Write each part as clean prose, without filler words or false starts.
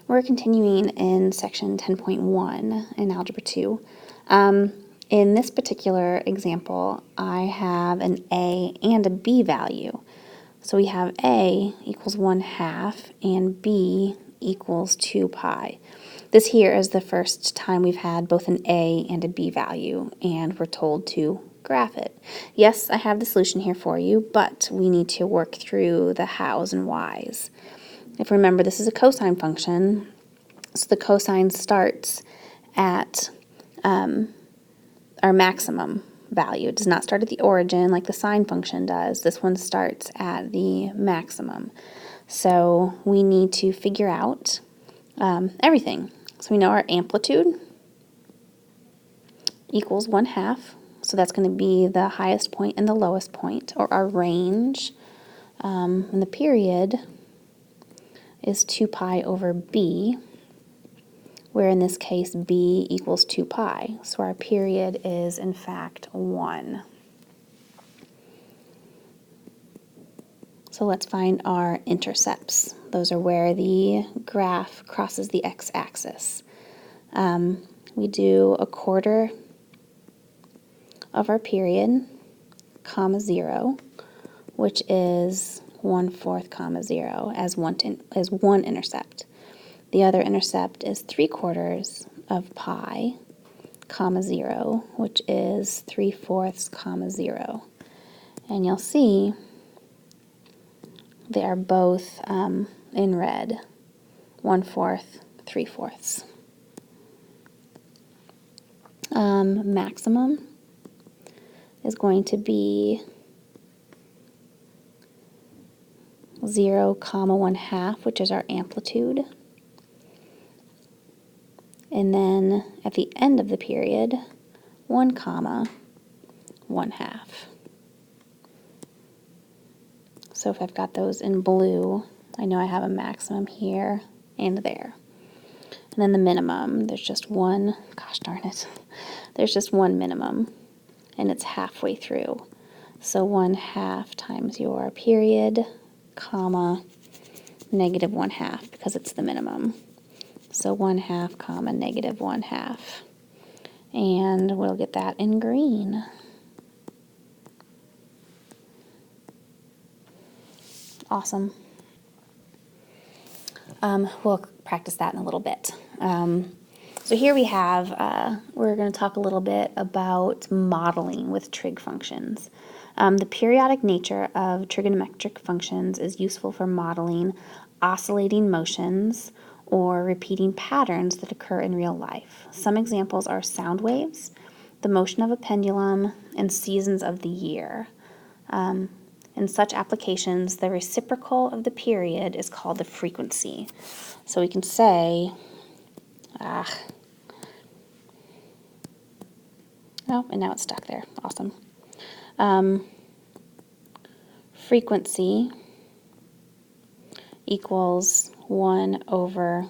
We're continuing in section 10.1 in Algebra 2. In this particular example, I have an a and a b value. So we have a equals 1/2 and b equals 2 pi. This here is the first time we've had both an a and a b value, and we're told to graph it. Yes, I have the solution here for you, but we need to work through the hows and whys. If you remember, this is a cosine function, so the cosine starts at our maximum value. It does not start at the origin like the sine function does. This one starts at the maximum. So we need to figure out everything. So we know our amplitude equals 1/2. So that's going to be the highest point and the lowest point, or our range. And the period is 2 pi over b, where in this case b equals 2 pi. So our period is in fact 1. So let's find our intercepts. Those are where the graph crosses the x-axis. We do 1/4 of our period, comma 0, which is 1/4, comma 0 as one intercept. The other intercept is 3/4 of pi, comma 0, which is 3/4, comma 0. And you'll see they are both in red, 1/4, 3/4. Maximum is going to be 0, comma 1/2, which is our amplitude. And then at the end of the period, 1, comma 1/2. So if I've got those in blue, I know I have a maximum here and there. And then the minimum, there's just one, gosh darn it, there's just one minimum, and it's halfway through. So 1/2 times your period, comma, negative 1/2, because it's the minimum. So 1/2, comma, negative 1/2. And we'll get that in green. Awesome. We'll practice that in a little bit. So here we have, we're going to talk a little bit about modeling with trig functions. The periodic nature of trigonometric functions is useful for modeling oscillating motions or repeating patterns that occur in real life. Some examples are sound waves, the motion of a pendulum, and seasons of the year. In such applications, the reciprocal of the period is called the frequency. So we can say, oh, and now it's stuck there. Awesome. Frequency equals 1 over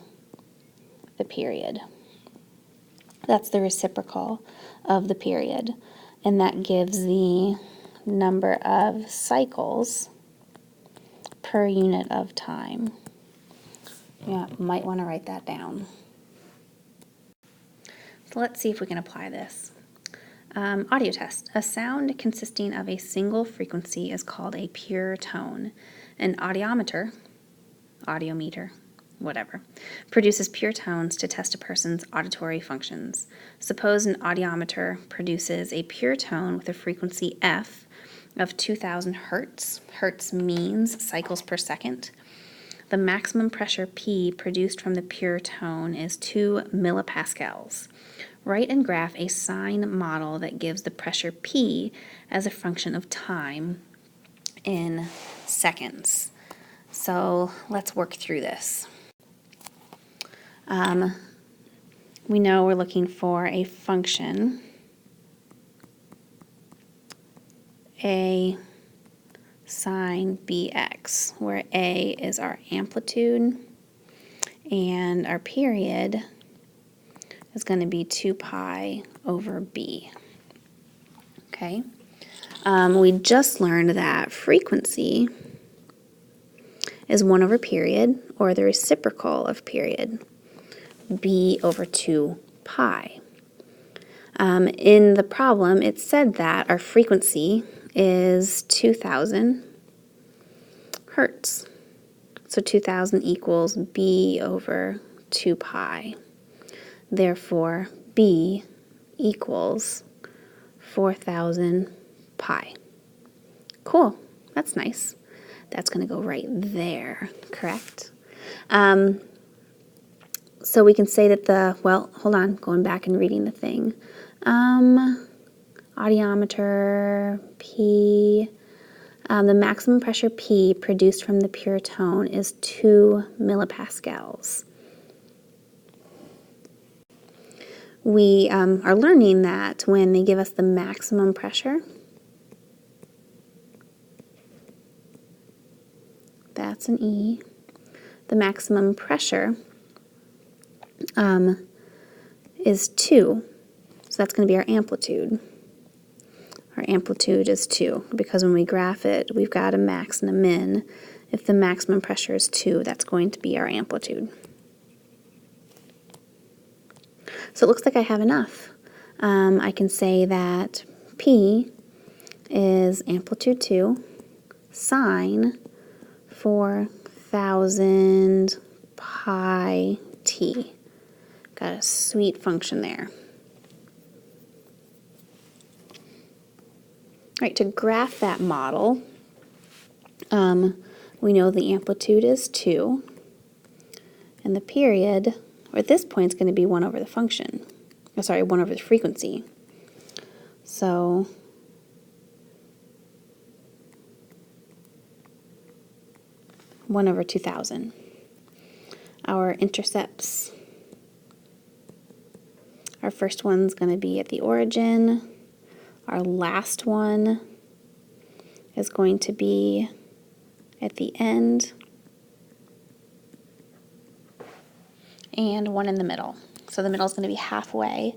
the period. That's the reciprocal of the period, and that gives the number of cycles per unit of time. Yeah, might want to write that down. So let's see if we can apply this. Audio test. A sound consisting of a single frequency is called a pure tone. An audiometer, whatever, produces pure tones to test a person's auditory functions. Suppose an audiometer produces a pure tone with a frequency f of 2000 hertz. Hertz means cycles per second. The maximum pressure P produced from the pure tone is 2 millipascals. Write and graph a sine model that gives the pressure P as a function of time in seconds. So let's work through this. We know we're looking for a function, a sine bx, where a is our amplitude and our period is going to be 2 pi over b. Okay, we just learned that frequency is 1 over period, or the reciprocal of period, b over 2 pi. In the problem, it said that our frequency is 2,000 hertz. So 2,000 equals b over 2 pi. Therefore, b equals 4,000 pi. Cool. That's nice. That's going to go right there, correct? So we can say that well, hold on, going back and reading the thing. Audiometer, P, the maximum pressure P produced from the pure tone is 2 millipascals. We are learning that when they give us the maximum pressure, that's an E, the maximum pressure is 2. So that's going to be our amplitude. Our amplitude is 2 because when we graph it, we've got a max and a min. If the maximum pressure is 2, that's going to be our amplitude. So it looks like I have enough. I can say that P is amplitude 2, sine 4,000 pi t. Got a sweet function there. All right, to graph that model, we know the amplitude is 2, and the period, or at this point, is going to be 1 over the function. Oh, sorry, 1 over the frequency. So one over 2,000. Our intercepts, our first one's going to be at the origin. Our last one is going to be at the end, and one in the middle. So the middle is going to be halfway.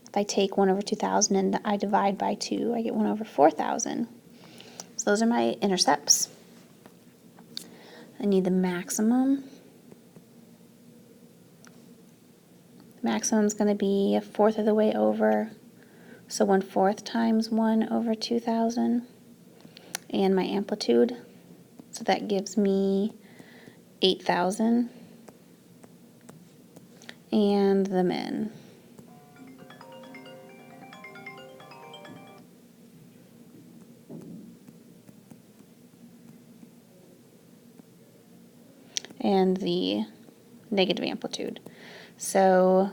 If I take 1 over 2,000 and I divide by 2, I get 1 over 4,000. So those are my intercepts. I need the maximum. The maximum is going to be 1/4 of the way over. So 1/4 times 1 over 2,000, and my amplitude, so that gives me 8,000, and the min. And the negative amplitude. So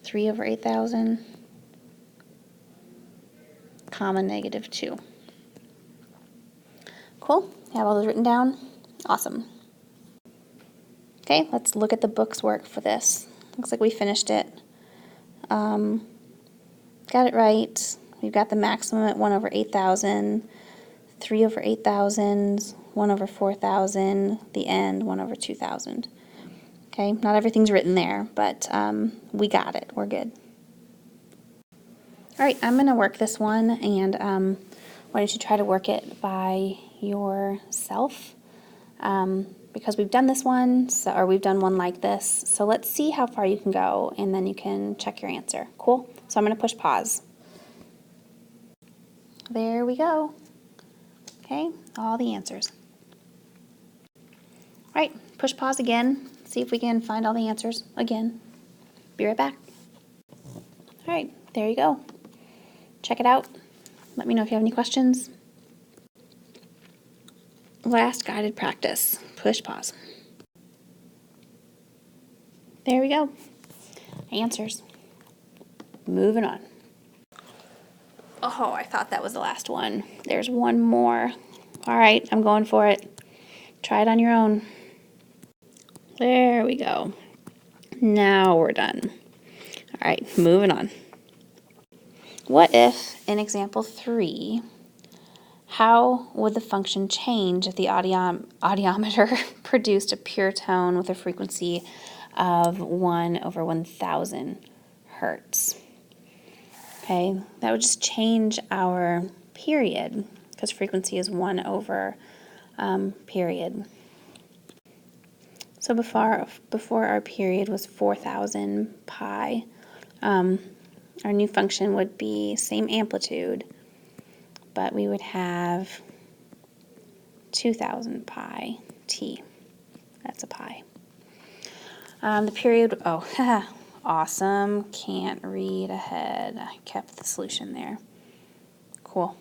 3 over 8,000, comma negative 2. Cool. Have all those written down? Awesome. Okay, let's look at the book's work for this. Looks like we finished it. Got it right. We've got the maximum at 1 over 8,000, 3 over 8,000, 1 over 4,000, the end 1 over 2,000. Okay, not everything's written there, but we got it. We're good. All right, I'm going to work this one, and why don't you try to work it by yourself? Because we've done this one, or we've done one like this, so let's see how far you can go, and then you can check your answer. Cool? So I'm going to push pause. There we go. Okay, all the answers. All right, push pause again. See if we can find all the answers again. Be right back. All right, there you go. Check it out. Let me know if you have any questions. Last guided practice. Push pause. There we go. Answers. Moving on. Oh, I thought that was the last one. There's one more. All right, I'm going for it. Try it on your own. There we go. Now we're done. All right, moving on. What if, in example 3, how would the function change if the audiometer produced a pure tone with a frequency of 1 over 1,000 hertz? Okay, that would just change our period, because frequency is 1 over period. So before our period was 4,000 pi, our new function would be same amplitude, but we would have 2,000 pi t. That's a pi. The period, oh, awesome, can't read ahead. I kept the solution there. Cool.